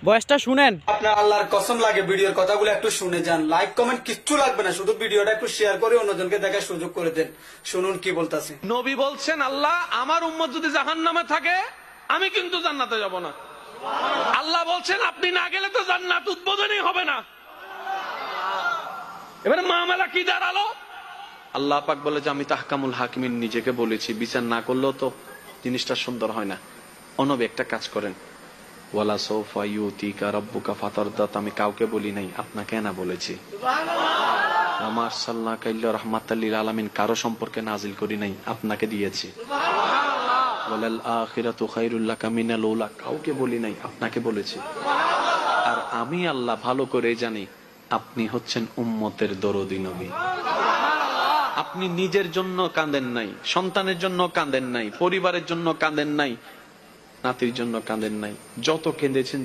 বয়সটা শুনেন। আপনার আল্লাহর কসম লাগে ভিডিওর কথাগুলো একটু শুনে যান, লাইক কমেন্ট কিচ্ছু লাগবে না, শুধু ভিডিওটা একটু শেয়ার করে অন্যজনকে দেখার সুযোগ করে দেন। শুনুন কি বলতাছে। নবী বলছেন, আল্লাহ আমার উম্মত যদি জাহান্নামে থাকে আমি কিন্তু জান্নাতে যাব না। আল্লাহ বলছেন আপনি না গেলে তো জান্নাত উদ্বোধনই হবে না। এবারে মামলা কি দাঁড়ালো? আল্লাহ পাক বলে যে আমি তাহকামুল হাকিমিন নিজেকে বলেছি, বিচার না করলেও তো জিনিসটা সুন্দর হয় না। অনবী একটা কাজ করেন, ওয়ালা সৌফা ইউতিকা রাব্বুকা ফাতারদাত, আমি কাউকে বলি নাই, আপনাকে না বলেছি। আমার সাল্লাহ কাইল্লা রাহমাতাল লিল আলামিন কারো সম্পর্কে নাজিল করি নাই, আপনাকে দিয়েছি। ওয়ালাল আখিরাতু খায়রুল লাকা মিনাল উলা, কাউকে বলি নাই, আপনাকে বলেছি। আর আমি আল্লাহ ভালো করে জানি আপনি হচ্ছেন উম্মতের দরদী নবী। আপনি নিজের জন্য কাঁদেন নাই, সন্তানের জন্য কাঁদেন নাই, পরিবারের জন্য কাঁদেন নাই, নাতির জন্য কাঁদেন নাই, যত কেঁদেছেন